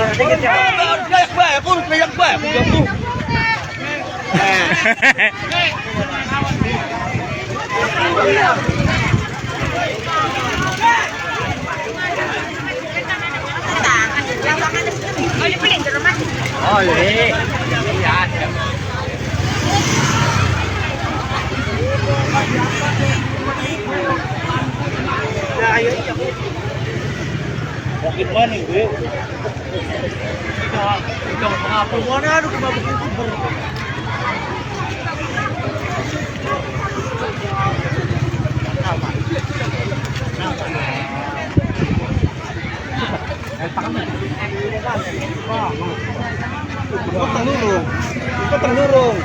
Kayak bae, pun kayak bae, pun. Oh iya. Bakit man gue? Ikaw mengapa mo na ano kung begitu ber. Ikut ternurung.